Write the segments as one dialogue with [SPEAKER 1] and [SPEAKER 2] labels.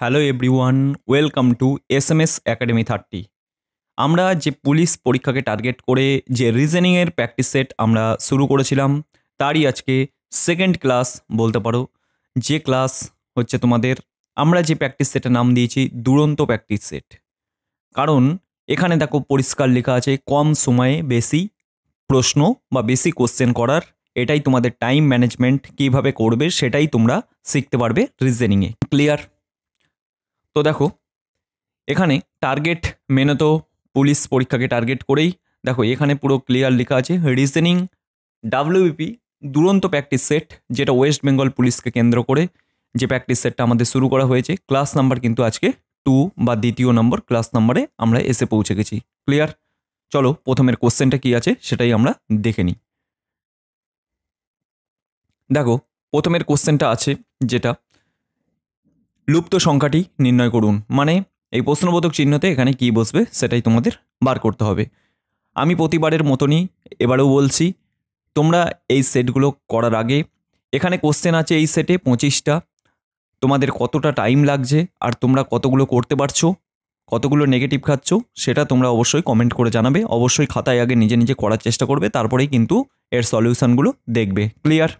[SPEAKER 1] Hello everyone, welcome to SMS academy 30। আমরা যে police পরীক্ষাকে টার্গেট করে যে রিজনিংয়ের প্র্যাকটিস সেট আমরা শুরু করেছিলাম, তারই আজকে সেকেন্ড ক্লাস বলতে পারো। যে ক্লাস হচ্ছে তোমাদের, আমরা যে প্র্যাকটিস সেটের নাম দিয়েছি দুরন্ত প্র্যাকটিস সেট। কারণ এখানে দেখো পরিষ্কার লেখা আছে কম সময়ে বেশি প্রশ্ন বা বেশি কোশ্চেন করার। এটাই তোমাদের টাইম ম্যানেজমেন্ট কীভাবে করবে সেটাই তোমরা শিখতে পারবে রিজনিংয়ে। ক্লিয়ার? তো দেখো এখানে টার্গেট মেনে তো পুলিশ পরীক্ষাকে টার্গেট করেই দেখো এখানে পুরো ক্লিয়ার লেখা আছে রিজনিং ডাব্লিউবিপি দুরন্ত প্র্যাকটিস সেট, যেটা ওয়েস্ট বেঙ্গল পুলিশকে কেন্দ্র করে যে প্র্যাকটিস সেটটা আমাদের শুরু করা হয়েছে। ক্লাস নাম্বার কিন্তু আজকে 2 বা দ্বিতীয় নম্বর ক্লাস নাম্বারে আমরা এসে পৌঁছে গেছি। ক্লিয়ার? চলো প্রথমের কোশ্চেনটা কি আছে সেটাই আমরা দেখে নিই। দেখো প্রথমের কোশ্চেনটা আছে যেটা লুপ্ত সংখ্যাটি নির্ণয় করুন, মানে এই প্রশ্নবোধক চিহ্নতে এখানে কি বসবে সেটাই তোমাদের বার করতে হবে। আমি প্রতিবারের মতনই এবারেও বলছি, তোমরা এই সেটগুলো করার আগে এখানে কোশ্চেন আছে এই সেটে 25টা। তোমাদের কতটা টাইম লাগছে আর তোমরা কতগুলো করতে পারছো, কতগুলো নেগেটিভ খাচ্ছ, সেটা তোমরা অবশ্যই কমেন্ট করে জানাবে। অবশ্যই খাতায় আগে নিজে নিজে করার চেষ্টা করবে, তারপরেই কিন্তু এর সলিউশনগুলো দেখবে। ক্লিয়ার?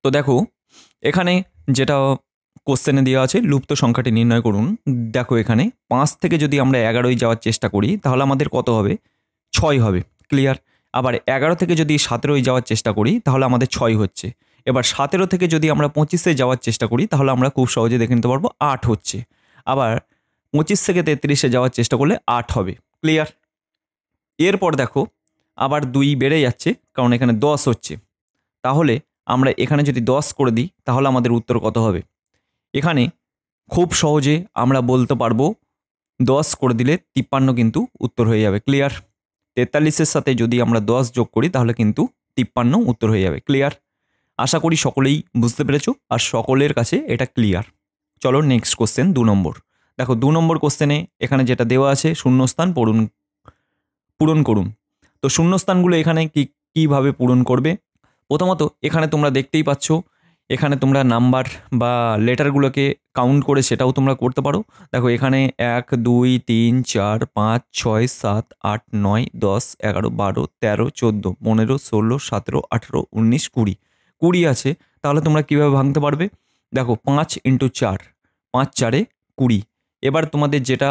[SPEAKER 1] তো দেখো এখানে যেটা কোশ্চেনে দেওয়া আছে লুপ্ত সংখ্যাটি নির্ণয় করুন। দেখো এখানে 5 থেকে যদি আমরা 11 যাওয়ার চেষ্টা করি তাহলে আমাদের কত হবে? 6 হবে। ক্লিয়ার? আবার 11 থেকে যদি 17 যাওয়ার চেষ্টা করি তাহলে আমাদের 6 হচ্ছে। এবার 17 থেকে যদি আমরা 25 যাওয়ার চেষ্টা করি তাহলে আমরা খুব সহজে দেখে নিতে পারবো 8 হচ্ছে। আবার 25 থেকে 33 যাওয়ার চেষ্টা করলে 8 হবে। ক্লিয়ার? এরপর দেখো আবার 2 বেড়ে যাচ্ছে, কারণ এখানে 10 হচ্ছে। তাহলে আমরা এখানে যদি 10 করে দিই তাহলে আমাদের উত্তর কত হবে? এখানে খুব সহজে আমরা বলতে পারবো 10 করে দিলে 53 কিন্তু উত্তর হয়ে যাবে। ক্লিয়ার? 43-এর সাথে যদি আমরা 10 যোগ করি তাহলে কিন্তু 53 উত্তর হয়ে যাবে। ক্লিয়ার? আশা করি সকলেই বুঝতে পেরেছো আর সকলের কাছে এটা ক্লিয়ার। চলো নেক্সট কোশ্চেন 2 নম্বর। দেখো 2 নম্বর কোশ্চেনে এখানে যেটা দেওয়া আছে শূন্যস্থান পূরণ করুন। তো শূন্যস্থানগুলো এখানে কীভাবে পূরণ করবে? প্রথমত এখানে তোমরা দেখতেই পাচ্ছ, এখানে তোমরা নাম্বার বা লেটারগুলোকে কাউন্ট করে সেটাও তোমরা করতে পারো। দেখো এখানে 1 2 3 4 5 6 7 8 9 10 11 12 13 14 15 16 17 18 19 20 20 আছে। তাহলে তোমরা কীভাবে ভাঙতে পারবে? দেখো 5 × 4, 5 4 20। এবার তোমাদের যেটা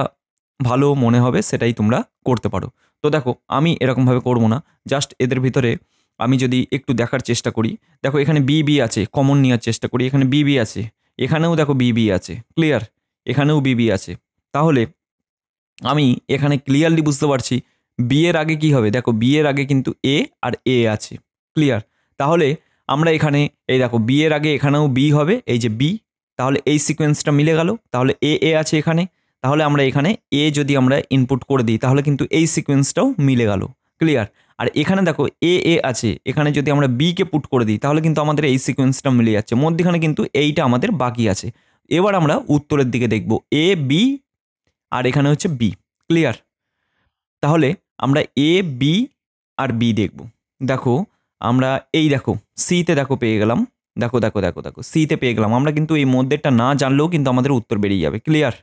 [SPEAKER 1] ভালো মনে হবে সেটাই তোমরা করতে পারো। তো দেখো আমি এরকমভাবে করবো না, জাস্ট এদের ভিতরে আমি যদি একটু দেখার চেষ্টা করি, দেখো এখানে বি আছে, কমন নেওয়ার চেষ্টা করি। এখানে বি আছে, এখানেও দেখো বি আছে। ক্লিয়ার? এখানেও বি আছে। তাহলে আমি এখানে ক্লিয়ারলি বুঝতে পারছি বি এর আগে কি হবে। দেখো বি এর আগে কিন্তু এ আর এ আছে। ক্লিয়ার? তাহলে আমরা এখানে এই দেখো বি এর আগে এখানেও বি হবে, এই যে বি। তাহলে এই সিকোয়েন্সটা মিলে গেল। তাহলে এ আছে এখানে, তাহলে আমরা এখানে এ যদি আমরা ইনপুট করে দিই তাহলে কিন্তু এই সিকোয়েন্সটাও মিলে গেল। ক্লিয়ার? আর এখানে দেখো এ আছে, এখানে যদি আমরা বিকে পুট করে দিই তাহলে কিন্তু আমাদের এই সিকোয়েন্সটা মিলে যাচ্ছে। মধ্যখানে কিন্তু এইটা আমাদের বাকি আছে। এবার আমরা উত্তরের দিকে দেখব, এ বি আর এখানে হচ্ছে বি। ক্লিয়ার? তাহলে আমরা এ বি আর বি দেখব। দেখো আমরা এই দেখো সিতে দেখো পেয়ে গেলাম। দেখো দেখো দেখো দেখো সিতে পেয়ে গেলাম। আমরা কিন্তু এই মধ্যেরটা না জানলেও কিন্তু আমাদের উত্তর বেরিয়ে যাবে। ক্লিয়ার?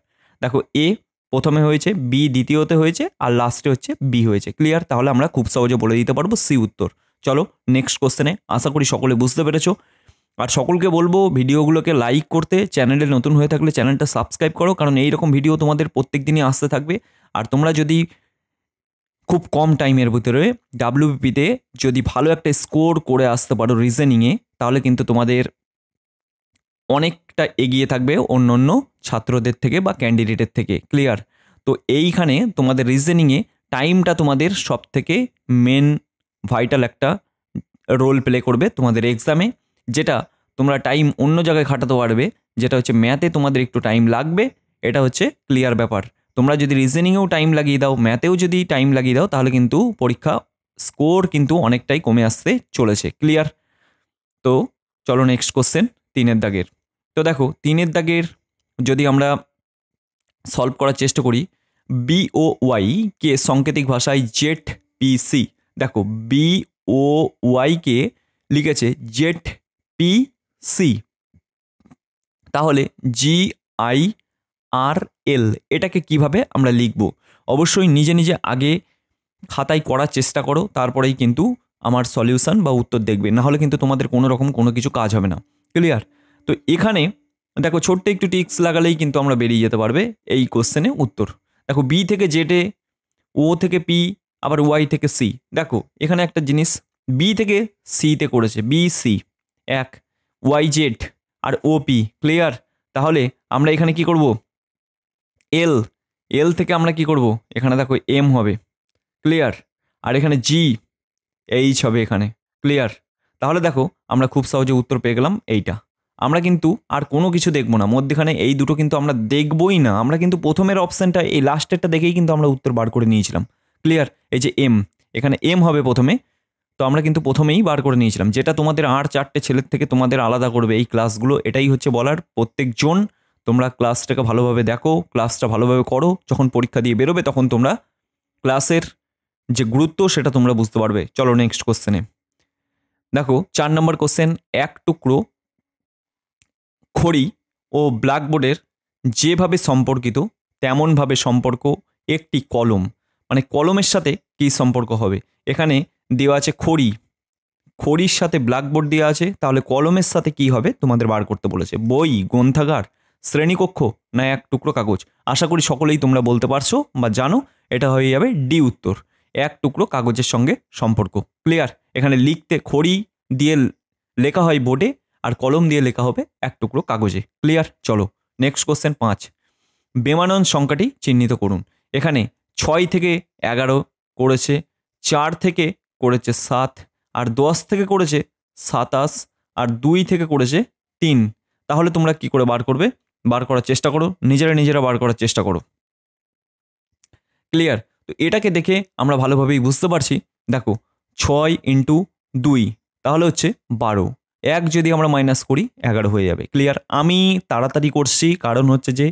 [SPEAKER 1] দেখো এ প্রথমে হয়েছে, বি দ্বিতীয়তে হয়েছে, আর লাস্টে হচ্ছে বি হয়েছে। ক্লিয়ার? তাহলে আমরা খুব সহজে বলে দিতে পারবো সি উত্তর। চলো নেক্সট কোশ্চেনে। আশা করি সকলে বুঝতে পেরেছো। আর সকলকে বলবো ভিডিওগুলোকে লাইক করতে, চ্যানেলে নতুন হয়ে থাকলে চ্যানেলটা সাবস্ক্রাইব করো, কারণ এইরকম ভিডিও তোমাদের প্রত্যেক দিনই আসতে থাকবে। আর তোমরা যদি খুব কম টাইমের ভিতরে ডাব্লিউবিপিতে যদি ভালো একটা স্কোর করে আসতে পারো রিজনিংয়ে, তাহলে কিন্তু তোমাদের অনেকটা এগিয়ে থাকবে অন্য অন্য ছাত্রদের থেকে বা ক্যান্ডিডেটের থেকে। ক্লিয়ার? তো এইখানে তোমাদের রিজনিংয়ে টাইমটা তোমাদের সব থেকে মেন ভাইটাল একটা রোল প্লে করবে তোমাদের এক্সামে। যেটা তোমরা টাইম অন্য জায়গায় খাটাতে পারবে, যেটা হচ্ছে ম্যাথে তোমাদের একটু টাইম লাগবে। এটা হচ্ছে ক্লিয়ার ব্যাপার। তোমরা যদি রিজনিংয়েও টাইম লাগিয়ে দাও, ম্যাথেও যদি টাইম লাগিয়ে দাও, তাহলে কিন্তু পরীক্ষা স্কোর কিন্তু অনেকটাই কমে আসতে চলেছে। ক্লিয়ার? তো চলো নেক্সট কোশ্চেন 3-এর দাগের। তো দেখো 3-এর দাগের যদি আমরা সলভ করার চেষ্টা করি, BOY কে সাংকেতিক ভাষায় ZPC। দেখো BOY কে লিখেছে ZPC। তাহলে GIRL এটাকে কিভাবে আমরা লিখব? অবশ্যই নিজে নিজে আগে খাতায় করার চেষ্টা করো, তারপরেই কিন্তু আমার সলিউশন বা উত্তর দেখবে, না হলে কিন্তু তোমাদের কোনো রকম কোনো কিছু কাজ হবে না। ক্লিয়ার? তো এখানে দেখো ছোট্ট একটু টিক্স লাগালেই কিন্তু আমরা বেরিয়ে যেতে পারবে এই কোশ্চেনে উত্তর। দেখো বি থেকে জেডে, ও থেকে পি, আবার ওয়াই থেকে সি। দেখো এখানে একটা জিনিস, বি থেকে সিতে করেছে, বি সি এক, ওয়াই জেড আর ও পি। ক্লিয়ার? তাহলে আমরা এখানে কি করব? এল, এল থেকে আমরা কি করব? এখানে দেখো এম হবে। ক্লিয়ার? আর এখানে জি, এইচ হবে এখানে। ক্লিয়ার? তাহলে দেখো আমরা খুব সহজে উত্তর পেয়ে গেলাম এইটা। আমরা কিন্তু আর কোনো কিছু দেখবো না মধ্যখানে, এই দুটো কিন্তু আমরা দেখবই না। আমরা কিন্তু প্রথমের অপশানটা, এই লাস্টেরটা দেখেই কিন্তু আমরা উত্তর বার করে নিয়েছিলাম। ক্লিয়ার? এই যে এম, এখানে এম হবে প্রথমে, তো আমরা কিন্তু প্রথমেই বার করে নিয়েছিলাম। যেটা তোমাদের আর চারটে ছেলের থেকে তোমাদের আলাদা করবে এই ক্লাসগুলো, এটাই হচ্ছে বলার। প্রত্যেকজন তোমরা ক্লাসটাকে ভালোভাবে দেখো, ক্লাসটা ভালোভাবে করো, যখন পরীক্ষা দিয়ে বেরোবে তখন তোমরা ক্লাসের যে গুরুত্ব সেটা তোমরা বুঝতে পারবে। চলো নেক্সট কোশ্চেনে দেখো 4 নম্বর কোশ্চেন। এক টুকরো খড়ি ও ব্ল্যাকবোর্ডের যেভাবে সম্পর্কিত তেমনভাবে সম্পর্ক একটি কলম, মানে কলমের সাথে কি সম্পর্ক হবে? এখানে দেওয়া আছে খড়ি, খড়ির সাথে ব্ল্যাকবোর্ড দেওয়া আছে, তাহলে কলমের সাথে কি হবে তোমাদের বার করতে বলেছে। বই, গ্রন্থাগার, শ্রেণীকক্ষ না এক টুকরো কাগজ? আশা করি সকলেই তোমরা বলতে পারছো বা জানো, এটা হয়ে যাবে ডি উত্তর, এক টুকরো কাগজের সঙ্গে সম্পর্ক। ক্লিয়ার? এখানে লিখতে খড়ি দিয়ে লেখা হয় বোর্ডে, আর কলম দিয়ে লেখা হবে এক টুকরো কাগজে। ক্লিয়ার? চলো নেক্সট কোশ্চেন 5। বেমানান সংখ্যাটি চিহ্নিত করুন। এখানে 6 থেকে 11 করেছে, 4 থেকে করেছে 7, আর 10 থেকে করেছে 27, আর 2 থেকে করেছে 3। তাহলে তোমরা কি করে বার করবে? বার করার চেষ্টা করো, নিজেরা বার করার চেষ্টা করো। ক্লিয়ার? তো এটাকে দেখে আমরা ভালোভাবেই বুঝতে পারছি। দেখো 6 ইন্টু 2 তাহলে হচ্ছে 12, 1 যদি আমরা মাইনাস করি 11 হয়ে যাবে। ক্লিয়ার? আমি তাড়াতাড়ি করছি, কারণ হচ্ছে যে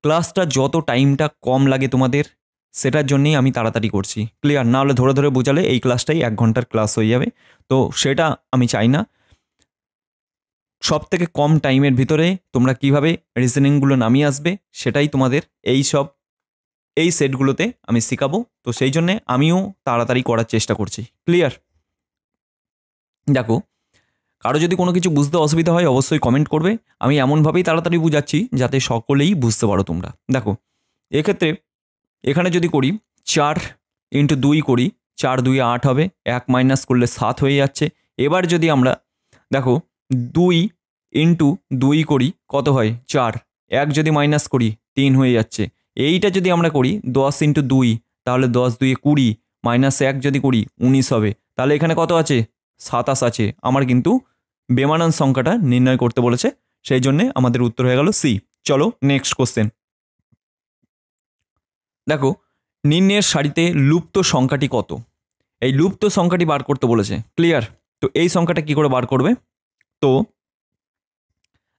[SPEAKER 1] ক্লাসটা যত টাইমটা কম লাগে তোমাদের, সেটার জন্যই আমি তাড়াতাড়ি করছি। ক্লিয়ার? না হলে ধরে ধরে বোঝালে এই ক্লাসটাই 1 ঘন্টার ক্লাস হয়ে যাবে, তো সেটা আমি চাই না। সব থেকে কম টাইমের ভিতরে তোমরা কিভাবে রিজনিংগুলো নামিয়ে আসবে সেটাই তোমাদের এই সেটগুলোতে আমি শেখাবো, তো সেই জন্যে আমিও তাড়াতাড়ি করার চেষ্টা করছি। ক্লিয়ার? দেখো কারো যদি কোনো কিছু বুঝতে অসুবিধা হয় অবশ্যই কমেন্ট করবে, আমি এমনভাবেই তাড়াতাড়ি বুঝাচ্ছি যাতে সকলেই বুঝতে পারো তোমরা। দেখো এক্ষেত্রে এখানে যদি করি 4 ইন্টু 2 করি, 4 2 8 হবে, 1 মাইনাস করলে 7 হয়ে যাচ্ছে। এবার যদি আমরা দেখো 2 ইন্টু 2 করি কত হয়? 4, 1 যদি মাইনাস করি 3 হয়ে যাচ্ছে। এইটা যদি আমরা করি 10 ইন্টু 2, তাহলে 10 2 20, মাইনাস 1 যদি করি 19 হবে। তাহলে এখানে কত আছে? 27 আছে। আমার কিন্তু বেমানান সংখ্যাটা নির্ণয় করতে বলেছে, সেই জন্যে আমাদের উত্তর হয়ে গেল সি। চলো নেক্সট কোশ্চেন দেখো, নিম্নের সারিতে লুপ্ত সংখ্যাটি কত? এই লুপ্ত সংখ্যাটি বার করতে বলেছে। ক্লিয়ার? তো এই সংখ্যাটা কি করে বার করবে? তো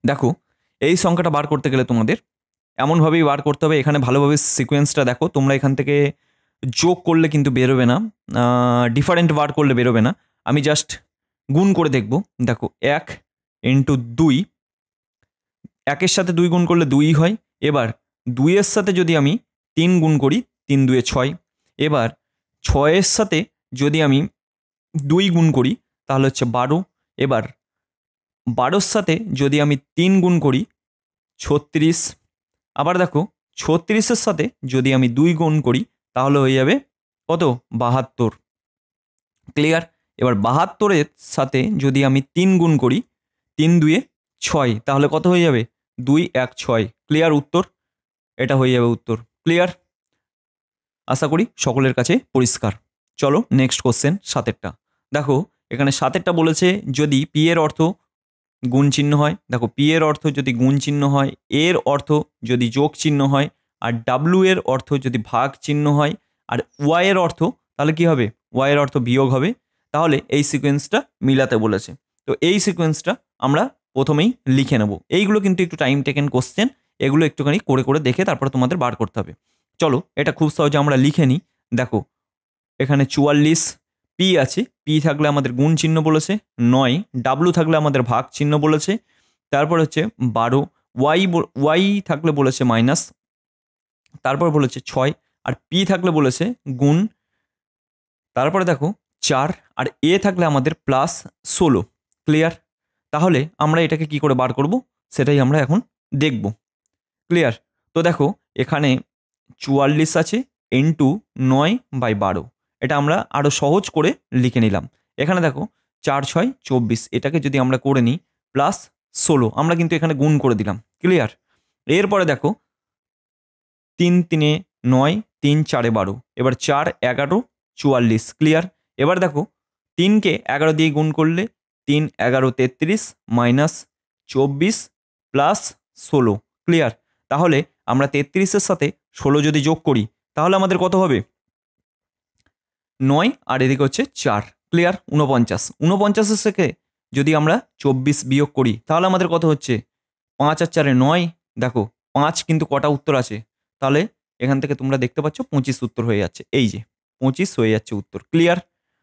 [SPEAKER 1] দেখো এই সংখ্যাটা বার করতে গেলে তোমাদের এমনভাবেই বার করতে হবে। এখানে ভালোভাবে সিকোয়েন্সটা দেখো, তোমরা এখান থেকে যোগ করলে কিন্তু বেরোবে না, ডিফারেন্ট বার করলে বেরোবে না। আমি জাস্ট গুণ করে দেখব। দেখো 1 ইন্টু 2, 1-এর সাথে 2 গুণ করলে 2 হয়। এবার 2-এর সাথে যদি আমি 3 গুণ করি, 3 2 6। এবার 6-এর সাথে যদি আমি 2 গুণ করি তাহলে হচ্ছে 12। এবার 12-এর সাথে যদি আমি 3 গুণ করি 36। আবার দেখো 36-এর সাথে যদি আমি 2 গুণ করি তাহলে হয়ে যাবে কত? 72। ক্লিয়ার? এবার 72-এর সাথে যদি আমি 3 গুণ করি, 3 2 6, তাহলে কত হয়ে যাবে? 2 1 6। ক্লিয়ার? উত্তর এটা হয়ে যাবে উত্তর। ক্লিয়ার? আশা করি সকলের কাছে পরিষ্কার। চলো নেক্সট কোশ্চেন 7-এরটা দেখো। এখানে 7-এরটা বলেছে যদি পি এর অর্থ গুণ চিহ্ন হয়, দেখো পি এর অর্থ যদি গুণ চিহ্ন হয়, এর অর্থ যদি যোগ চিহ্ন হয়, আর ডাব্লিউ এর অর্থ যদি ভাগ চিহ্ন হয়, আর ওয়াই এর অর্থ তাহলে কি হবে? ওয়াই এর অর্থ বিয়োগ হবে। তাহলে এই সিকোয়েন্সটা মিলাতে বলেছে, তো এই সিকোয়েন্সটা আমরা প্রথমেই লিখে নেব। এইগুলো কিন্তু একটু টাইম টেকেন কোশ্চেন, এগুলো একটুখানি করে করে দেখে তারপরে তোমাদের বার করতে হবে। চলো এটা খুব সহজে আমরা লিখে নিই। দেখো এখানে 44 পি আছে, পি থাকলে আমাদের গুণ চিহ্ন বলেছে, 9 ডাব্লু থাকলে আমাদের ভাগ চিহ্ন বলেছে, তারপর হচ্ছে 12 ওয়াই থাকলে বলেছে মাইনাস, তারপর বলেছে 6, আর পি থাকলে বলেছে গুণ, তারপরে দেখো 4, আর এ থাকলে আমাদের প্লাস 16। ক্লিয়ার? তাহলে আমরা এটাকে কি করে বার করব সেটাই আমরা এখন দেখব। ক্লিয়ার? তো দেখো এখানে 44 আছে ইন্টু 9/12, এটা আমরা আরও সহজ করে লিখে নিলাম। এখানে দেখো 4 6 24, এটাকে যদি আমরা করে নিই প্লাস 16, আমরা কিন্তু এখানে গুণ করে দিলাম। ক্লিয়ার? এরপরে দেখো 3 3 9, 3 4 12, এবার 4 11 44। ক্লিয়ার? এবার দেখো 3কে 11 দিয়ে গুণ করলে 3 11 33 মাইনাস 24 প্লাস 16। ক্লিয়ার? তাহলে আমরা 33-এর সাথে 16 যদি যোগ করি তাহলে আমাদের কত হবে? 9, আর এদিকে হচ্ছে 4। ক্লিয়ার? 49। 49-এর থেকে যদি আমরা 24 বিয়োগ করি তাহলে আমাদের কত হচ্ছে? 5 আর 4 9। দেখো 5 কিন্তু কটা উত্তর আছে, তাহলে এখান থেকে তোমরা দেখতে পাচ্ছ 25 উত্তর হয়ে যাচ্ছে। এই যে 25 হয়ে যাচ্ছে উত্তর। ক্লিয়ার?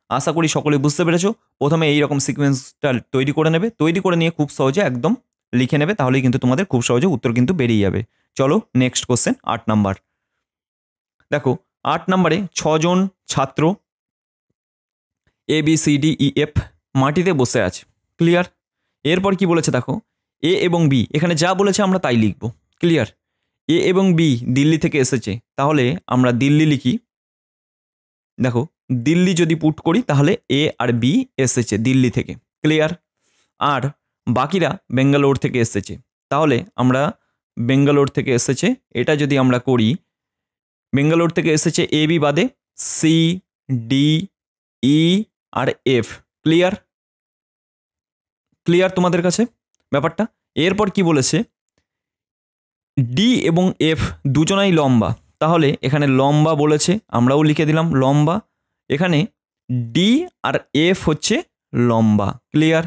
[SPEAKER 1] আশা করি সকলে বুঝতে পেরেছো। প্রথমে এইরকম সিকোয়েন্সটা তৈরি করে নেবে, তৈরি করে নিয়ে খুব সহজে একদম লিখে নেবে, তাহলেই কিন্তু তোমাদের খুব সহজে উত্তর কিন্তু বেরিয়ে যাবে। চলো নেক্সট কোশ্চেন 8 নাম্বার। দেখো 8 নাম্বারে 6 জন ছাত্র ABCDEF মাটিতে বসে আছে। ক্লিয়ার? এরপর কি বলেছে দেখো, এ এবং বি, এখানে যা বলেছে আমরা তাই লিখব। ক্লিয়ার? এ এবং বি দিল্লি থেকে এসেছে, তাহলে আমরা দিল্লি লিখি। দেখো দিল্লি যদি পুট করি তাহলে এ আর বি এসেছে দিল্লি থেকে। ক্লিয়ার? আর বাকিরা বেঙ্গালোর থেকে এসেছে, তাহলে আমরা বেঙ্গালোর থেকে এসেছে এটা যদি আমরা করি, বেঙ্গালোর থেকে এসেছে এ বি বাদে সি ডি ই আর এফ। ক্লিয়ার? ক্লিয়ার তোমাদের কাছে ব্যাপারটা? এরপর কি বলেছে, ডি এবং এফ দুজনাই লম্বা, তাহলে এখানে লম্বা বলেছে, আমরাও লিখে দিলাম লম্বা। এখানে ডি আর এফ হচ্ছে লম্বা। ক্লিয়ার?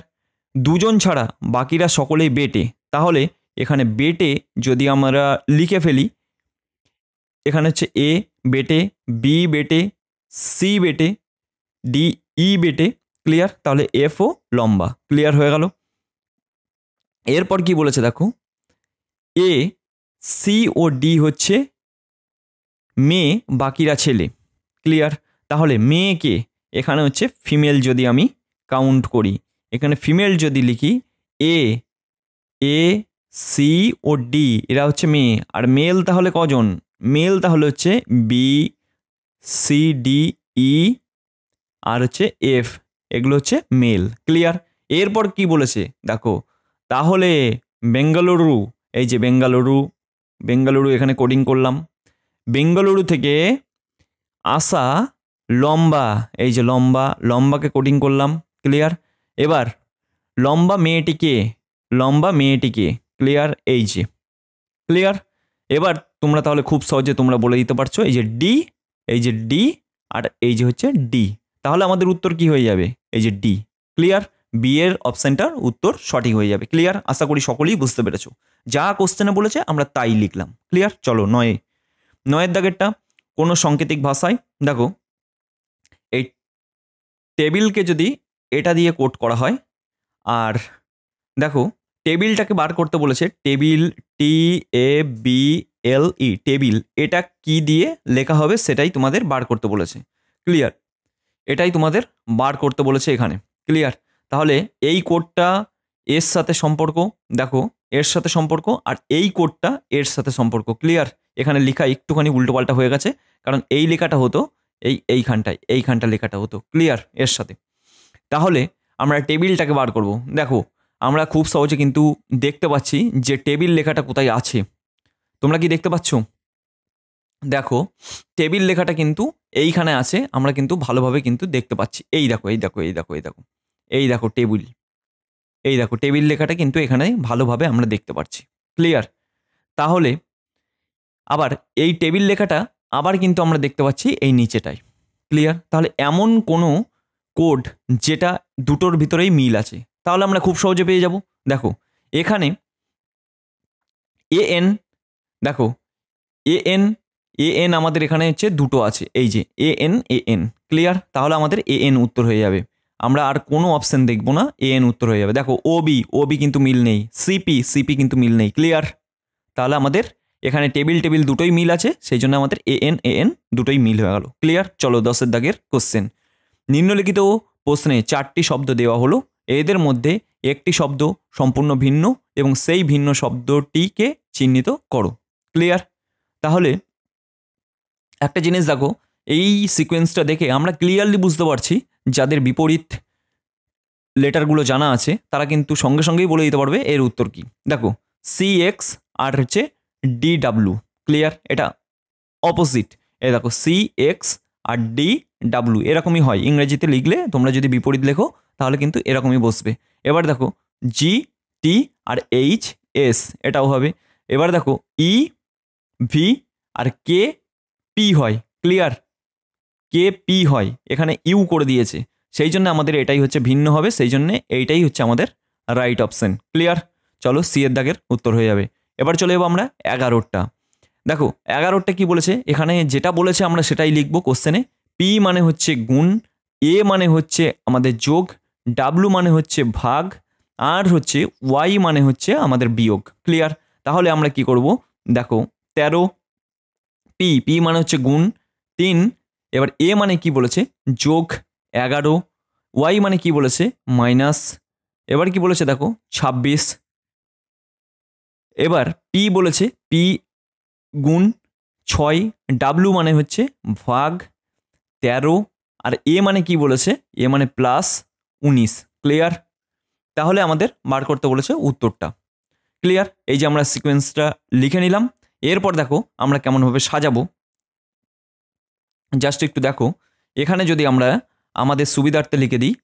[SPEAKER 1] দুজন ছাড়া বাকিরা সকলেই বেটে, তাহলে এখানে বেটে যদি আমরা লিখে ফেলি, এখানে হচ্ছে এ বেটে, বি বেটে, সি বেটে, ডি ই বেটে। ক্লিয়ার? তাহলে এফও লম্বা। ক্লিয়ার হয়ে গেল? এরপর কি বলেছে দেখো, এ সি ও ডি হচ্ছে মেয়ে, বাকিরা ছেলে। ক্লিয়ার? তাহলে মেয়েকে এখানে হচ্ছে ফিমেল যদি আমি কাউন্ট করি, এখানে ফিমেল যদি লিখি এ এ সি ও ডি, এরা হচ্ছে মেয়ে, আর মেল তাহলে কজন? মেল তাহলে হচ্ছে বি সি ডি ই আর হচ্ছে এফ, এগুলো হচ্ছে মেল। ক্লিয়ার? এরপর কি বলেছে দেখো, তাহলে বেঙ্গালুরু, এই যে বেঙ্গালুরু, বেঙ্গালুরু এখানে কোডিং করলাম, বেঙ্গালুরু থেকে আসা লম্বা, এই যে লম্বা, লম্বাকে কোডিং করলাম। ক্লিয়ার? এবার লম্বা মেয়েটিকে, লম্বা মেয়েটিকে। ক্লিয়ার? এই যে ক্লিয়ার? এবার তোমরা তাহলে খুব সহজে তোমরা বলে দিতে পারছো, এই যে ডি, এই যে ডি, আর এই যে হচ্ছে ডি, তাহলে আমাদের উত্তর কি হয়ে যাবে? এই যে ডি। ক্লিয়ার? বি এর অপশানটার উত্তর সঠিক হয়ে যাবে। ক্লিয়ার? আশা করি সকলেই বুঝতে পেরেছো, যা কোশ্চেনে বলেছে আমরা তাই লিখলাম। ক্লিয়ার? চলো 9-এর দাগেরটা, কোনো সাংকেতিক ভাষায় দেখো এই টেবিলকে যদি এটা দিয়ে কোড করা হয়, আর দেখো টেবিলটাকে বার করতে বলেছে, টেবিল TABLE, টেবিল, এটা কি দিয়ে লেখা হবে সেটাই তোমাদের বার করতে বলেছে। ক্লিয়ার? এটাই তোমাদের বার করতে বলেছে এখানে। ক্লিয়ার? তাহলে এই কোডটা এর সাথে সম্পর্ক, দেখো এর সাথে সম্পর্ক, আর এই কোডটা এর সাথে সম্পর্ক। ক্লিয়ার? এখানে লেখা একটুখানি উল্টোপাল্টা হয়ে গেছে, কারণ এই লেখাটা হতো এইখানটা লেখাটা হতো। ক্লিয়ার? এর সাথে। তাহলে আমরা টেবিলটাকে বার করব। দেখো আমরা খুব সহজে কিন্তু দেখতে পাচ্ছি যে টেবিল লেখাটা কোথায় আছে, তোমরা কি দেখতে পাচ্ছ? দেখো টেবিল লেখাটা কিন্তু এইখানে আছে, আমরা কিন্তু ভালোভাবে কিন্তু দেখতে পাচ্ছি। এই দেখো এই দেখো এই দেখো এই দেখো এই দেখো টেবিল, এই দেখো টেবিল লেখাটা কিন্তু এখানে ভালোভাবে আমরা দেখতে পাচ্ছি। ক্লিয়ার? তাহলে আবার এই টেবিল লেখাটা আবার কিন্তু আমরা দেখতে পাচ্ছি এই নিচেটায়। ক্লিয়ার? তাহলে এমন কোনো কোড যেটা দুটোর ভিতরেই মিল আছে, তাহলে আমরা খুব সহজে পেয়ে যাব। দেখো এখানে AN, দেখো AN আমাদের এখানে হচ্ছে দুটো আছে, এই যে AN। ক্লিয়ার? তাহলে আমাদের AN উত্তর হয়ে যাবে। আমরা আর কোনো অপশান দেখবো না, এএন উত্তর হয়ে যাবে। দেখো ওবি কিন্তু মিল নেই, সিপি কিন্তু মিল নেই। ক্লিয়ার? তাহলে আমাদের এখানে টেবিল দুটোই মিল আছে, সেই জন্য আমাদের এএন দুটোই মিল হয়ে গেল। ক্লিয়ার? চলো 10 দাগের কোশ্চেন। নিম্নলিখিত প্রশ্নে 4টি শব্দ দেওয়া হলো, এদের মধ্যে একটি শব্দ সম্পূর্ণ ভিন্ন এবং সেই ভিন্ন শব্দটিকে চিহ্নিত করো। ক্লিয়ার? তাহলে একটা জিনিস দেখো, এই সিকোয়েন্সটা দেখে আমরা ক্লিয়ারলি বুঝতে পারছি যাদের বিপরীত লেটারগুলো জানা আছে তারা কিন্তু সঙ্গে সঙ্গেই বলে দিতে পারবে এর উত্তর কি। দেখো CX আর হচ্ছে DW। ক্লিয়ার? এটা অপোজিট। এই দেখো CX আর DW এরকমই হয়, ইংরেজিতে লিখলে তোমরা যদি বিপরীত লেখো তাহলে কিন্তু এরকমই বসবে। এবার দেখো GT আর HS এটাও হবে। এবার দেখো EV আর KP হয়। ক্লিয়ার? KP হয়, এখানে ইউ করে দিয়েছে, সেই জন্য আমাদের এটাই হচ্ছে ভিন্ন হবে, সেই জন্য এইটাই হচ্ছে আমাদের রাইট অপশন। ক্লিয়ার? চলো সি এর দাগের উত্তর হয়ে যাবে। এবার চলে যাবো আমরা 11টা। দেখো 11টা কি বলেছে, এখানে যেটা বলেছে আমরা সেটাই লিখবো কোশ্চেনে। পি মানে হচ্ছে গুণ, এ মানে হচ্ছে আমাদের যোগ, ডাব্লু মানে হচ্ছে ভাগ, আর হচ্ছে ওয়াই মানে হচ্ছে আমাদের বিয়োগ। ক্লিয়ার? তাহলে আমরা কি করব, দেখো 13, পি মানে হচ্ছে গুণ 3, এবার এ মানে কি বলেছে যোগ 11, ওয়াই মানে কি বলেছে মাইনাস, এবার কি বলেছে দেখো 26, এবার পি বলেছে পি গুণ 6, ডাব্লু মানে হচ্ছে ভাগ 13, আর এ মানে কি বলেছে, এ মানে প্লাস 19। ক্লিয়ার? তাহলে আমাদের বার করতে বলেছে উত্তরটা। ক্লিয়ার? এই যে আমরা সিকোয়েন্সটা লিখে নিলাম। এরপর দেখো আমরা কেমনভাবে সাজাবো, জাস্ট একটু দেখো। এখানে যদি আমরা আমাদের সুবিধার্থে লিখে দিই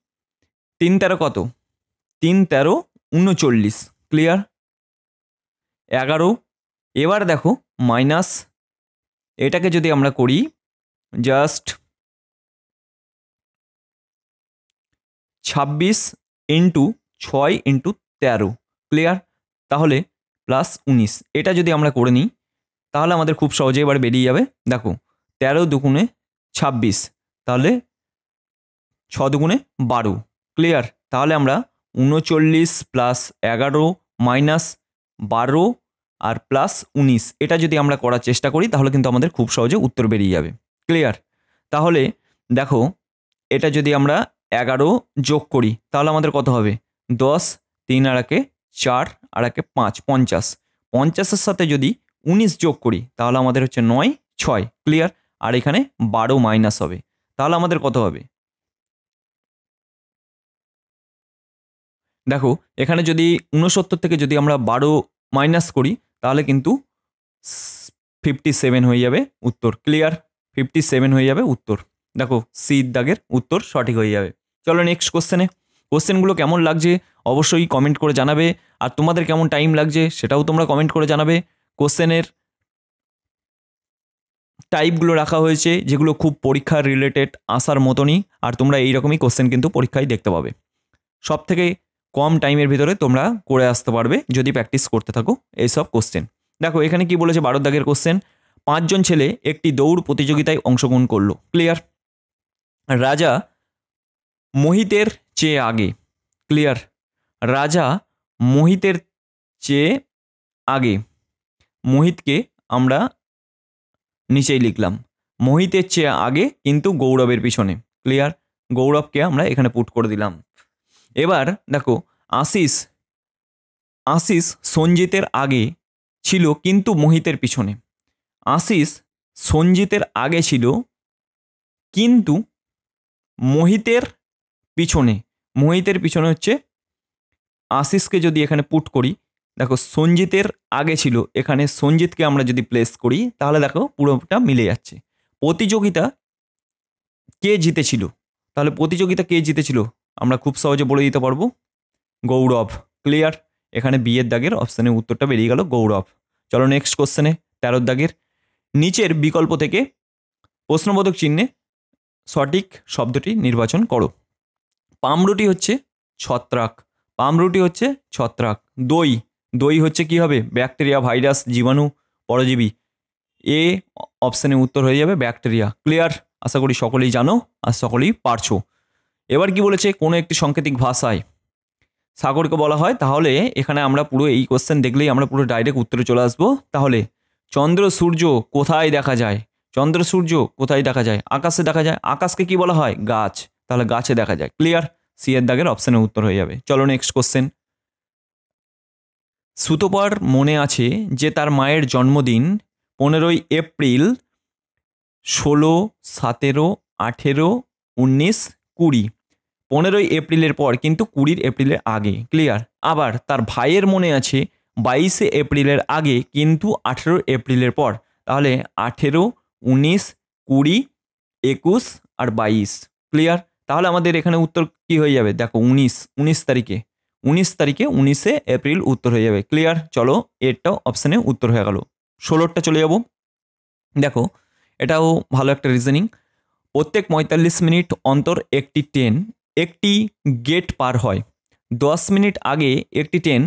[SPEAKER 1] 3 13 কত, 3 13 39। ক্লিয়ার? 11, এবার দেখো মাইনাস, এটাকে যদি আমরা করি জাস্ট 26 ইন্টু 6 ইন্টু 13। ক্লিয়ার? তাহলে প্লাস 19। এটা যদি আমরা করে নিই তাহলে আমাদের খুব সহজে এবার বেরিয়ে যাবে। দেখো 13 দুগুণে 26, তাহলে 6 দুগুণে 12। ক্লিয়ার? তাহলে আমরা 39 প্লাস 11 মাইনাস 12 আর প্লাস 19, এটা যদি আমরা করার চেষ্টা করি তাহলে কিন্তু আমাদের খুব সহজে উত্তর বেরিয়ে যাবে। ক্লিয়ার? তাহলে দেখো এটা যদি আমরা 11 যোগ করি তাহলে আমাদের কত হবে, 10, 3 আর 1 4 আর 1 5, 50। 50-এর সাথে যদি 19 যোগ করি তাহলে আমাদের হচ্ছে 9 6। ক্লিয়ার? আর এখানে 12 মাইনাস হবে, তাহলে আমাদের কত হবে, দেখো এখানে যদি 69 থেকে যদি আমরা 12 মাইনাস করি তাহলে কিন্তু 57 হয়ে যাবে উত্তর। ক্লিয়ার? 57 হয়ে যাবে উত্তর। দেখো সি দাগের উত্তর সঠিক হয়ে যাবে। চলো নেক্সট কোশ্চেনে। কোশ্চেনগুলো কেমন লাগছে অবশ্যই কমেন্ট করে জানাবে, আর তোমাদের কেমন টাইম লাগছে সেটাও তোমরা কমেন্ট করে জানাবে। কোশ্চেনের টাইপগুলো রাখা হয়েছে যেগুলো খুব পরীক্ষার রিলেটেড আসার মতনই, আর তোমরা এইরকমই কোশ্চেন কিন্তু পরীক্ষায় দেখতে পাবে। সব থেকে কম টাইমের ভিতরে তোমরা করে আসতে পারবে যদি প্র্যাকটিস করতে থাকো এইসব কোশ্চেন। দেখো এখানে কি বলেছে, 12 দাগের কোশ্চেন। 5 জন ছেলে একটি দৌড় প্রতিযোগিতায় অংশগ্রহণ করলো। ক্লিয়ার? রাজা মোহিতের চেয়ে আগে। ক্লিয়ার? রাজা মোহিতের চেয়ে আগে, মোহিতকে আমরা নিচেই লিখলাম, মোহিতের চেয়ে আগে কিন্তু গৌরবের পিছনে। ক্লিয়ার? গৌরবকে আমরা এখানে পুট করে দিলাম। এবার দেখো আশিস সঞ্জিতের আগে ছিল কিন্তু মোহিতের পিছনে। আশিস সঞ্জিতের আগে ছিল কিন্তু মোহিতের পিছনে। মোহিতের পিছনে হচ্ছে আশিসকে যদি এখানে পুট করি, দেখো সঞ্জিতের আগে ছিল, এখানে সঞ্জিতকে আমরা যদি প্লেস করি তাহলে দেখো পুরোটা মিলে যাচ্ছে। প্রতিযোগিতা কে জিতেছিল, তাহলে প্রতিযোগিতা কে জিতেছিল আমরা খুব সহজে বলে দিতে পারবো, গৌরব। ক্লিয়ার? এখানে বিয়ের দাগের অপশানের উত্তরটা বেরিয়ে গেল গৌরব। চলো নেক্সট কোশ্চেনে 13 দাগের। নিচের বিকল্প থেকে প্রশ্নবোধক চিহ্নে সঠিক শব্দটি নির্বাচন করো। পামরুটি হচ্ছে ছত্রাক, পামরুটি হচ্ছে ছত্রাক। দই হচ্ছে কি হবে, ব্যাকটেরিয়া, ভাইরাস, জীবাণু, পরজীবী। এ অপশানের উত্তর হয়ে যাবে ব্যাকটেরিয়া। ক্লিয়ার? আশা করি সকলেই জানো আর সকলেই পারছো। এবার কি বলেছে, কোনো একটি সাংকেতিক ভাষায় সাগরকে বলা হয়, তাহলে এখানে আমরা পুরো এই কোশ্চেন দেখলেই আমরা পুরো ডাইরেক্ট উত্তরে চলে আসবো। তাহলে চন্দ্র সূর্য কোথায় দেখা যায়? চন্দ্র সূর্য কোথায় দেখা যায়? আকাশে দেখা যায়। আকাশকে কি বলা হয়? গাছ। তাহলে গাছে দেখা যায়। ক্লিয়ার? সি এর দাগের অপশানের উত্তর হয়ে যাবে। চলো নেক্সট কোশ্চেন। সুতপার মনে আছে যে তার মায়ের জন্মদিন 15ই এপ্রিল 16, 17, 18, 19, 20। 15ই এপ্রিলের পর কিন্তু 20 এপ্রিলের আগে। ক্লিয়ার? আবার তার ভাইয়ের মনে আছে 22শে এপ্রিলের আগে কিন্তু 18 এপ্রিলের পর। তাহলে 18, 19, 20, 21 আর 22। ক্লিয়ার? তাহলে আমাদের এখানে উত্তর কি হয়ে যাবে? দেখো 19 তারিখে 19শে এপ্রিল উত্তর হয়ে যাবে। ক্লিয়ার? চলো এরটাও অপশানে উত্তর হয়ে গেল। 16টা চলে যাব। দেখো এটাও ভালো একটা রিজনিং। প্রত্যেক 45 মিনিট অন্তর একটি ট্রেন একটি গেট পার হয়। 10 মিনিট আগে একটি ট্রেন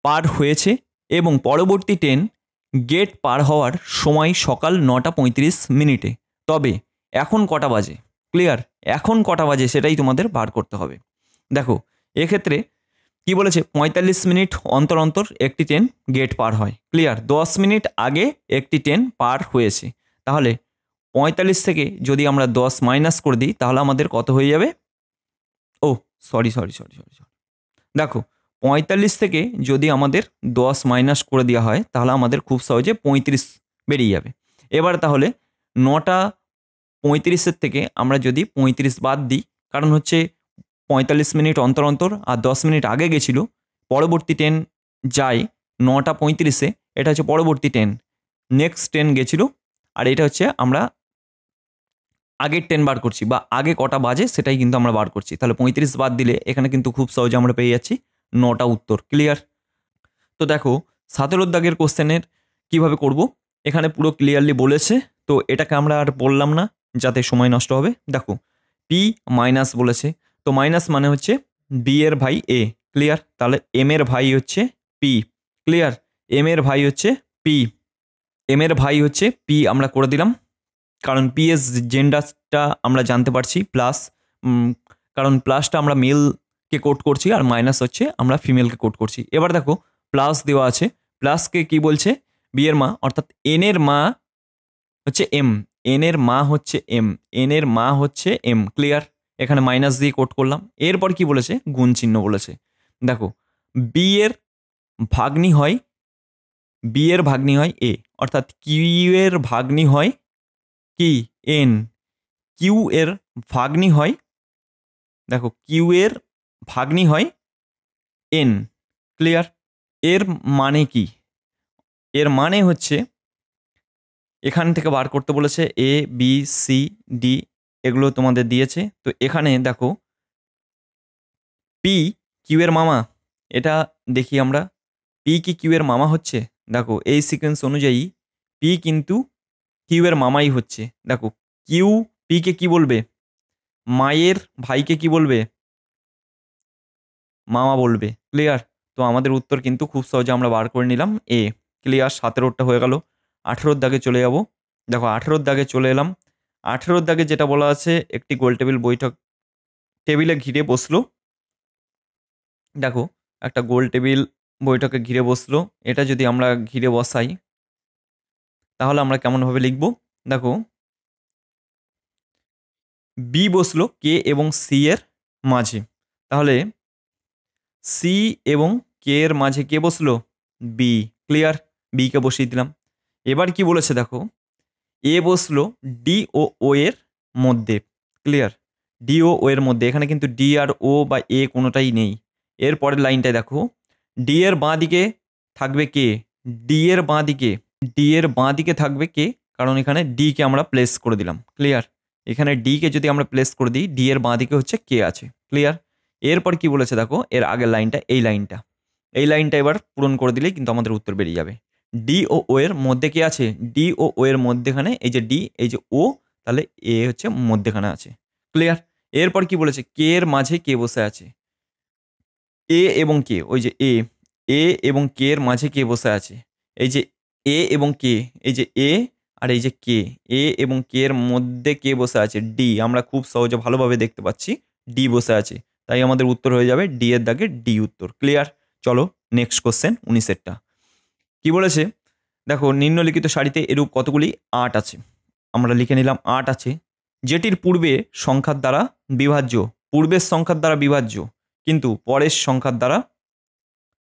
[SPEAKER 1] পার হয়েছে এবং পরবর্তী ট্রেন গেট পার হওয়ার সময় সকাল 9টা 35 মিনিটে। তবে এখন কটা বাজে? ক্লিয়ার? এখন কটা বাজে সেটাই তোমাদের বার করতে হবে। দেখো এক্ষেত্রে কি বলেছে, 45 মিনিট অন্তর অন্তর একটি ট্রেন গেট পার হয়। ক্লিয়ার? 10 মিনিট আগে একটি ট্রেন পার হয়েছে। তাহলে 45 থেকে যদি আমরা 10 মাইনাস করে দিই তাহলে আমাদের কত হয়ে যাবে? ও সরি, দেখো 45 থেকে যদি আমাদের 10 মাইনাস করে দেওয়া হয় তাহলে আমাদের খুব সহজে 35 বেরিয়ে যাবে। এবার তাহলে 9টা 35-এর থেকে আমরা যদি 35 বাদ দিই, কারণ হচ্ছে 45 মিনিট অন্তর অন্তর আর 10 মিনিট আগে গেছিলো, পরবর্তী ট্রেন যায় 9টা 35-এ, এটা হচ্ছে পরবর্তী ট্রেন, নেক্সট ট্রেন গেছিলো, আর এটা হচ্ছে আমরা আগের ট্রেন বার করছি বা আগে কটা বাজে সেটাই কিন্তু আমরা বার করছি। তাহলে 35 বাদ দিলে এখানে কিন্তু খুব সহজে আমরা পেয়ে যাচ্ছি 9টা উত্তর। ক্লিয়ার? তো দেখো 17 দাগের কোশ্চেনের কিভাবে করব এখানে পুরো ক্লিয়ারলি বলেছে, তো এটাকে আমরা আর বললাম না যাতে সময় নষ্ট হবে। দেখো পি মাইনাস বলেছে, তো মাইনাস মানে হচ্ছে বি এর ভাই এ। ক্লিয়ার? তাহলে এম এর ভাই হচ্ছে পি। ক্লিয়ার? এম এর ভাই হচ্ছে পি, এম এর ভাই হচ্ছে পি আমরা করে দিলাম, কারণ পি এস জেন্ডারটা আমরা জানতে পারছি, প্লাস কারণ প্লাসটা আমরা মেলকে কোড করছি আর মাইনাস হচ্ছে আমরা ফিমেলকে কোড করছি। এবার দেখো প্লাস দেওয়া আছে, প্লাসকে কি বলছে? বি এর মা, অর্থাৎ এন এর মা হচ্ছে এম, এন এর মা হচ্ছে এম, এন এর মা হচ্ছে এম। ক্লিয়ার? এখানে মাইনাস দিয়ে কোড করলাম। এরপর কি বলেছে? গুণ চিহ্ন বলেছে। দেখো বি এর ভাগ্নি হয়, বি এর ভাগ্নি হয় এ, অর্থাৎ কিউ এর ভাগ্নি হয় কি? এন। কিউ এর ভাগ্নি হয়, দেখো কিউ এর ভাগ্নি হয় এন। ক্লিয়ার? এর মানে কি? এর মানে হচ্ছে এখান থেকে বার করতে বলেছে, এ বি সি ডি এগুলো তোমাদের দিয়েছে। তো এখানে দেখো পি কিউ এর মামা, এটা দেখি আমরা, পি কি কিউ এর মামা হচ্ছে? দেখো এই সিকোয়েন্স অনুযায়ী পি কিন্তু কিউ এর মামাই হচ্ছে। দেখো কিউ পিকে কি বলবে? মায়ের ভাইকে কি বলবে? মামা বলবে। ক্লিয়ার? তো আমাদের উত্তর কিন্তু খুব সহজে আমরা বার করে নিলাম এ। ক্লিয়ার? 17টা হয়ে গেল। 18 দাগে চলে যাব। দেখো 18 দাগে চলে এলাম। 18 দাগে যেটা বলা আছে, একটি গোল টেবিল বৈঠক টেবিলে ঘিরে বসলো। দেখো একটা গোল টেবিল বৈঠকে ঘিরে বসলো, এটা যদি আমরা ঘিরে বসাই তাহলে আমরা কেমনভাবে লিখব? দেখো বি বসলো কে এবং সি এর মাঝে, তাহলে সি এবং কে এর মাঝে কে বসলো? বি। ক্লিয়ার? বিকে বসিয়ে দিলাম। এবার কি বলেছে দেখো, এ বসলো ডি ও ও এর মধ্যে। ক্লিয়ার? ডি ও ও এর মধ্যে, এখানে কিন্তু ডি আর ও বা এ কোনোটাই নেই। এর পরের লাইনটায় দেখো, ডি এর বাঁ দিকে থাকবে কে? ডি এর বাঁ দিকে, ডি এর বাঁ দিকে থাকবে কে? কারণ এখানে ডি কে আমরা প্লেস করে দিলাম। ক্লিয়ার? এখানে ডি কে যদি আমরা প্লেস করে দিই, ডি এর বাঁ দিকে হচ্ছে কে আছে। ক্লিয়ার? এরপর কি বলেছে দেখো, এর আগের লাইনটা, এই লাইনটা এবার পূরণ করে দিলেই কিন্তু আমাদের উত্তর বেরিয়ে যাবে। ডি ও ও এর মধ্যে কে আছে? ডি ও ও এর মধ্যেখানে এই যে ডি, এই যে ও, তাহলে এ হচ্ছে মধ্যেখানে আছে। ক্লিয়ার? এরপর কি বলেছে? কে এর মাঝে কে বসে আছে? এ এবং কে, ওই যে এ, এ এবং কে এর মাঝে কে বসে আছে? এই যে এ এবং কে, এই যে এ আর এই যে কে, এ এবং কে এর মধ্যে কে বসে আছে? ডি। আমরা খুব সহজে ভালোভাবে দেখতে পাচ্ছি ডি বসে আছে, তাই আমাদের উত্তর হয়ে যাবে ডি এর দাগে ডি উত্তর। ক্লিয়ার? চলো নেক্সট কোশ্চেন 19এরটা কি বলেছে দেখো, নিম্নলিখিত সারিতে এরূপ কতগুলি 8 আছে। আমরা লিখে নিলাম 8 আছে, যেটির পূর্বে সংখ্যার দ্বারা বিভাজ্য, পূর্বের সংখ্যার দ্বারা বিভাজ্য কিন্তু পরের সংখ্যার দ্বারা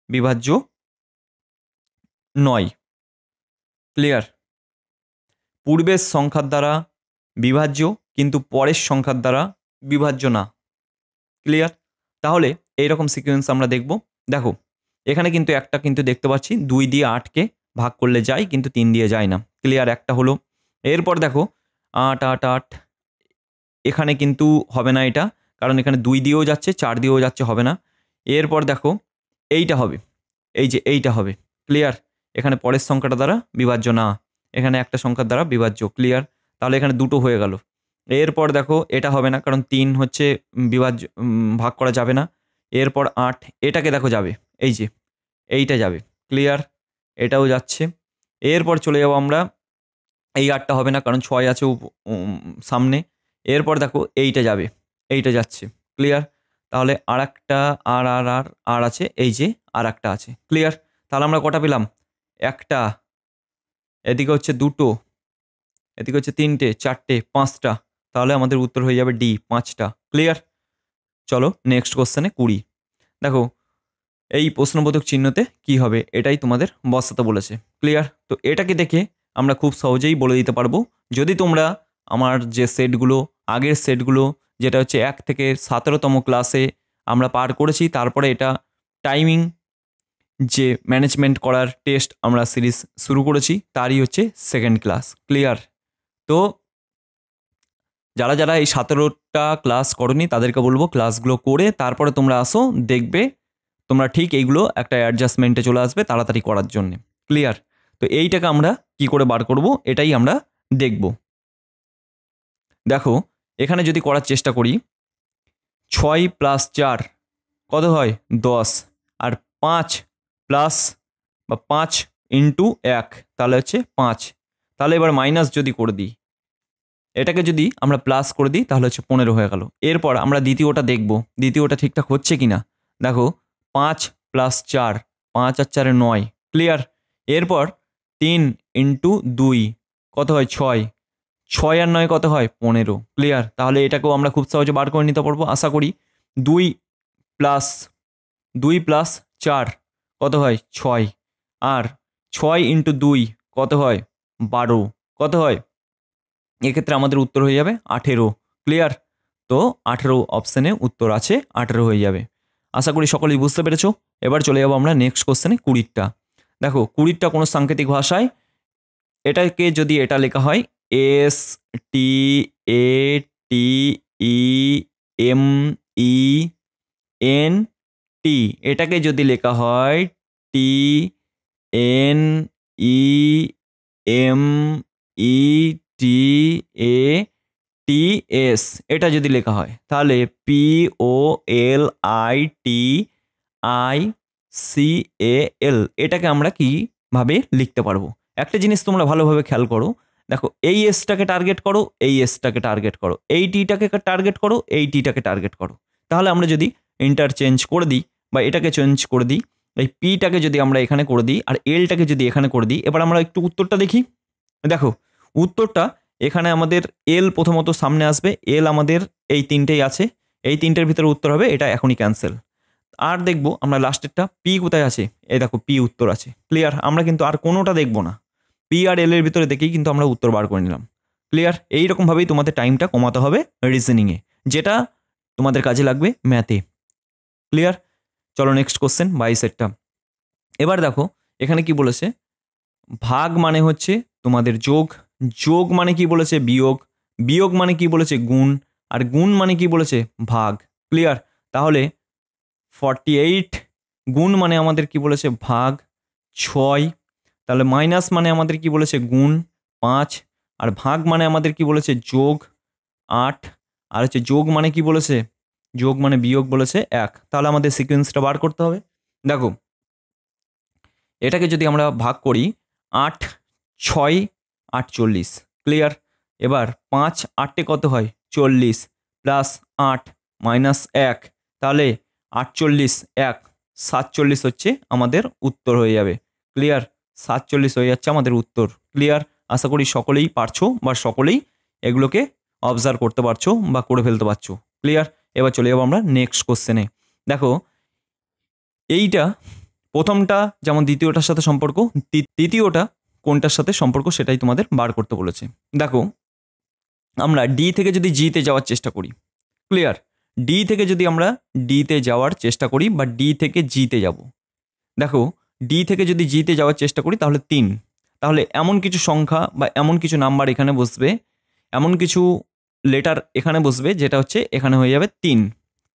[SPEAKER 1] বিভাজ্য নয়। ক্লিয়ার? পূর্বের সংখ্যার দ্বারা বিভাজ্য কিন্তু পরের সংখ্যার দ্বারা বিভাজ্য না। ক্লিয়ার? তাহলে এইরকম সিকোয়েন্স আমরা দেখব। দেখো এখানে কিন্তু একটা কিন্তু দেখতে পাচ্ছি 2 দিয়ে 8কে ভাগ করলে যায় কিন্তু 3 দিয়ে যায় না। ক্লিয়ার? একটা হলো। এরপর দেখো 8 8 8, এখানে কিন্তু হবে না এটা, কারণ এখানে 2 দিয়েও যাচ্ছে 4 দিয়েও যাচ্ছে, হবে না। এরপর দেখো এইটা হবে, এই যে এইটা হবে। ক্লিয়ার? এখানে পরের সংখ্যাটা দ্বারা বিভাজ্য না, এখানে একটা সংখ্যার দ্বারা বিভাজ্য। ক্লিয়ার? তাহলে এখানে দুটো হয়ে গেল। এরপর দেখো এটা হবে না, কারণ 3 হচ্ছে বিভাজ্য, ভাগ করা যাবে না। এরপর 8, এটাকে দেখো যাবে, এই যে এইটা যাবে। ক্লিয়ার? এটাও যাচ্ছে। এরপর চলে যাব আমরা, এই 8টা হবে না কারণ 6 আছে সামনে। এরপর দেখো এইটা যাবে, এইটা যাচ্ছে। ক্লিয়ার? তাহলে আর একটা আর আর আর আর আছে, এই যে আর একটা আছে। ক্লিয়ার? তাহলে আমরা কটা পেলাম? একটা, এদিকে হচ্ছে দুটো, এদিকে হচ্ছে 3টে 4টে 5টা, তাহলে আমাদের উত্তর হয়ে যাবে ডি, 5টা। ক্লিয়ার? চলো নেক্সট কোশ্চেনে 20। দেখো এই প্রশ্নবোধক চিহ্নতে কি হবে এটাই তোমাদের বসাতে বলেছে। ক্লিয়ার? তো এটাকে দেখে আমরা খুব সহজেই বলে দিতে পারবো। যদি তোমরা আমার যে সেটগুলো, আগের সেটগুলো যেটা হচ্ছে 1 থেকে 17তম ক্লাসে আমরা পার করেছি, তারপরে এটা টাইমিং যে ম্যানেজমেন্ট করার টেস্ট আমরা সিরিজ শুরু করেছি, তারই হচ্ছে সেকেন্ড ক্লাস। ক্লিয়ার? তো যারা যারা এই 17টা ক্লাস করনি তাদেরকে বলবো ক্লাসগুলো করে তারপরে তোমরা আসো, দেখবে তোমরা ঠিক এইগুলো একটা অ্যাডজাস্টমেন্টে চলে আসবে তাড়াতাড়ি করার জন্য। ক্লিয়ার? তো এইটাকে আমরা কি করে বার করব এটাই আমরা দেখব। দেখো এখানে যদি করার চেষ্টা করি, 6 + 4 কত হয়? 10, আর 5 প্লাস বা 5 × 1 তাহলে হচ্ছে 5। তাহলে এবার মাইনাস যদি করে দিই, এটাকে যদি আমরা প্লাস করে দিই তাহলে হচ্ছে 15 হয়ে গেল। এরপর আমরা দ্বিতীয়টা দেখব, দ্বিতীয়টা ঠিকঠাক হচ্ছে কিনা। দেখো 5 + 4, 5 আর 4 9। ক্লিয়ার? এরপর 3 × 2 কত হয়? 6, 6 আর 9 কত হয়? 15। ক্লিয়ার? তাহলে এটাকেও আমরা খুব সহজে বার করে নিতে পারবো আশা করি। 2 + 4 কত হয়? 6, আর 6 × 2 কত হয়? 12। কত হয়? এক্ষেত্রে আমাদের উত্তর হয়ে যাবে 18। ক্লিয়ার? তো 18 অপশানে উত্তর আছে, 18 হয়ে যাবে। আশা করি সকলেই বুঝতে পেরেছো। এবার চলে যাবো আমরা নেক্সট কোশ্চেনে 20টা। দেখো 20টা কোনো সাংকেতিক ভাষায়, এটাকে যদি এটা লেখা হয় STATEMENT, এটাকে যদি লেখা হয় TNEMETATS, এটা যদি লেখা হয় তাহলে POLITICAL, এটাকে আমরা কিভাবে লিখতে পারবো? একটা জিনিস তোমরা ভালোভাবে খেয়াল করো। দেখো এই এসটাকে টার্গেট করো, এই এসটাকে টার্গেট করো, এই টিটাকে টার্গেট করো, এই টিটাকে টার্গেট করো। তাহলে আমরা যদি ইন্টারচেঞ্জ করে দিই বা এটাকে চেঞ্জ করে দিই, এই পিটাকে যদি আমরা এখানে করে দিই আর এলটাকে যদি এখানে করে দিই, এবার আমরা একটু উত্তরটা দেখি। দেখো উত্তরটা এখানে আমাদের এল প্রথমত সামনে আসবে, এল আমাদের এই 3টেই আছে, এই 3টের ভিতরে উত্তর হবে, এটা এখনই ক্যান্সেল। আর দেখবো আমরা লাস্টেরটা পি কোথায় আছে, এই দেখো পি উত্তর আছে। ক্লিয়ার? আমরা কিন্তু আর কোনোটা দেখবো না, পি আর এল এর ভিতরে দেখেই কিন্তু আমরা উত্তর বার করে নিলাম। ক্লিয়ার? এইরকমভাবেই তোমাদের টাইমটা কমাতে হবে রিজনিংয়ে, যেটা তোমাদের কাজে লাগবে ম্যাথে। ক্লিয়ার? চলো নেক্সট কোশ্চেন 22এরটা। এবার দেখো এখানে কি বলেছে, ভাগ মানে হচ্ছে তোমাদের যোগ, যোগ মানে কি বলেছে? বিয়োগ, বিয়োগ মানে কি বলেছে? গুণ, আর গুণ মানে কি বলেছে? ভাগ। ক্লিয়ার? তাহলে 48 গুণ মানে আমাদের কি বলেছে? ভাগ 6। তাহলে মাইনাস মানে আমাদের কি বলেছে? গুণ 5, আর ভাগ মানে আমাদের কি বলেছে? যোগ 8, আর হচ্ছে যোগ মানে কি বলেছে? যোগ মানে বিয়োগ বলেছে 1। তাহলে আমাদের সিকোয়েন্সটা বার করতে হবে। দেখো এটাকে যদি আমরা ভাগ করি, 8 6 48। ক্লিয়ার? এবার 5 8 কত হয়? 40, প্লাস 8 -1, তাহলে 48 1 47 হচ্ছে আমাদের উত্তর হয়ে যাবে। ক্লিয়ার? 47 হয়ে যাচ্ছে আমাদের উত্তর। ক্লিয়ার? আশা করি সকলেই পারছো বা সকলেই এগুলোকে অবজার্ভ করতে পারছো বা করে ফেলতে পারছো। ক্লিয়ার? এবার চলে যাবো আমরা নেক্সট কোশ্চেনে। দেখো এইটা প্রথমটা যেমন দ্বিতীয়টার সাথে সম্পর্ক, তৃতীয়টা কোনটার সাথে সম্পর্ক সেটাই তোমাদের বার করতে বলেছে। দেখো আমরা ডি থেকে যদি জিতে যাওয়ার চেষ্টা করি, ক্লিয়ার? ডি থেকে যদি আমরা ডিতে যাওয়ার চেষ্টা করি বা ডি থেকে জিতে যাব, দেখো ডি থেকে যদি জিতে যাওয়ার চেষ্টা করি তাহলে 3, তাহলে এমন কিছু সংখ্যা বা এমন কিছু নাম্বার এখানে বসবে, এমন কিছু লেটার এখানে বসবে যেটা হচ্ছে এখানে হয়ে যাবে 3।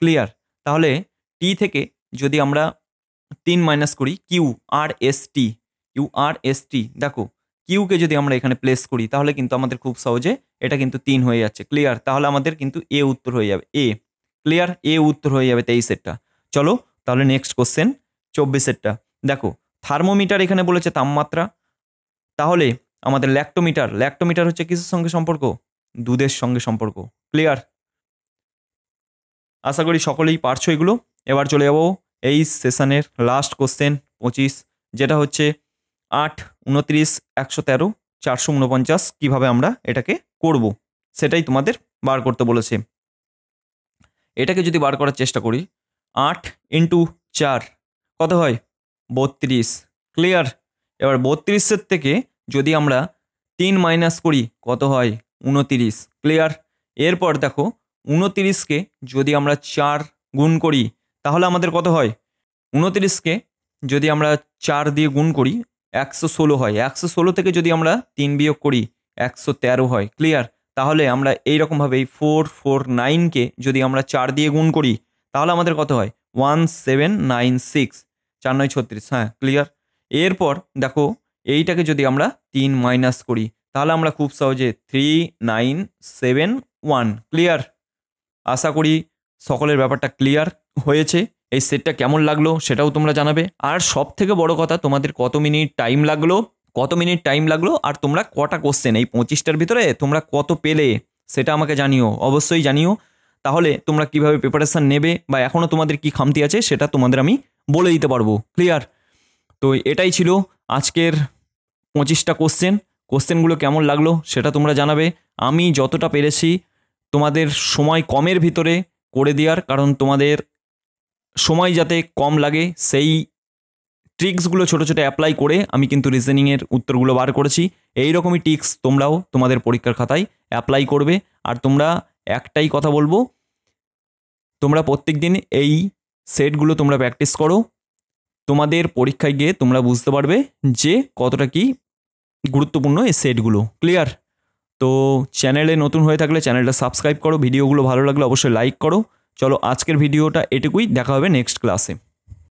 [SPEAKER 1] ক্লিয়ার? তাহলে টি থেকে যদি আমরা 3 মাইনাস করি, কিউ আর এস টি, দেখো কিউকে যদি আমরা এখানে প্লেস করি তাহলে কিন্তু আমাদের খুব সহজে এটা কিন্তু 3 হয়ে যাচ্ছে। ক্লিয়ার? তাহলে আমাদের কিন্তু এ উত্তর হয়ে যাবে, এ। ক্লিয়ার? এ উত্তর হয়ে যাবে 23-এরটা। চলো তাহলে নেক্সট কোশ্চেন 24-এরটা। দেখো থার্মোমিটার এখানে বলেছে তাপমাত্রা, তাহলে আমাদের ল্যাক্টোমিটার হচ্ছে কিসের সঙ্গে সম্পর্ক? দুধের সঙ্গে সম্পর্ক। ক্লিয়ার? আশা করি সকলেই পারছো এগুলো। এবার চলে যাবো এই সেশনের লাস্ট কোশ্চেন 25, যেটা হচ্ছে 8, 29, 113, 449 কীভাবে আমরা এটাকে করব সেটাই তোমাদের বার করতে বলেছে। এটাকে যদি বার করার চেষ্টা করি, 8 ইন্টু 4 কত হয়? 32। ক্লিয়ার? এবার 32-এর থেকে যদি আমরা 3 মাইনাস করি কত হয়? 29। ক্লিয়ার? এরপর দেখো 29কে যদি আমরা 4 গুণ করি তাহলে আমাদের কত হয়? 29কে যদি আমরা 4 দিয়ে গুণ করি 116 হয়। 116 থেকে যদি আমরা 3 বিয়োগ করি 113 হয়। ক্লিয়ার? তাহলে আমরা এইরকমভাবে 449কে যদি আমরা 4 দিয়ে গুণ করি তাহলে আমাদের কত হয়? 1796। 4 9 36। হ্যাঁ, ক্লিয়ার? এরপর দেখো এইটাকে যদি আমরা 3 মাইনাস করি তাহলে আমরা খুব সহজে 3971। ক্লিয়ার? আশা করি সকলের ব্যাপারটা ক্লিয়ার হয়েছে। এই সেটটা কেমন লাগলো সেটাও তোমরা জানাবে। আর সব থেকে বড় কথা, তোমাদের কত মিনিট টাইম লাগলো আর তোমরা কটা কোশ্চেন এই 25টার ভিতরে তোমরা কত পেলে সেটা আমাকে জানিও, অবশ্যই জানিও। তাহলে তোমরা কিভাবে প্রিপারেশান নেবে বা এখনও তোমাদের কি খামতি আছে সেটা তোমাদের আমি বলে দিতে পারবো। ক্লিয়ার? তো এটাই ছিল আজকের 25টা কোশ্চেনগুলো কেমন লাগলো সেটা তোমরা জানাবে। আমি যতটা পেরেছি তোমাদের সময় কমের ভিতরে করে দেওয়ার, কারণ তোমাদের সময় যাতে কম লাগে সেই ট্রিক্সগুলো ছোটো ছোটো অ্যাপ্লাই করে আমি কিন্তু রিজনিংয়ের উত্তরগুলো বার করেছি। এই রকমই ট্রিক্স তোমরাও তোমাদের পরীক্ষার খাতায় অ্যাপ্লাই করবে। আর তোমরা একটাই কথা বলবো, তোমরা প্রত্যেক দিন এই সেটগুলো তোমরা প্র্যাকটিস করো। তোমাদের পরীক্ষায় গিয়ে তোমরা বুঝতে পারবে যে কতটা কি গুরুত্বপূর্ণ এই সেটগুলো। ক্লিয়ার? তো চ্যানেলে নতুন হয়ে থাকলে চ্যানেলটা সাবস্ক্রাইব করো, ভিডিওগুলো ভালো লাগলে অবশ্যই লাইক করো। চলো আজকের ভিডিওটা এটুকুই, দেখা হবে নেক্সট ক্লাসে।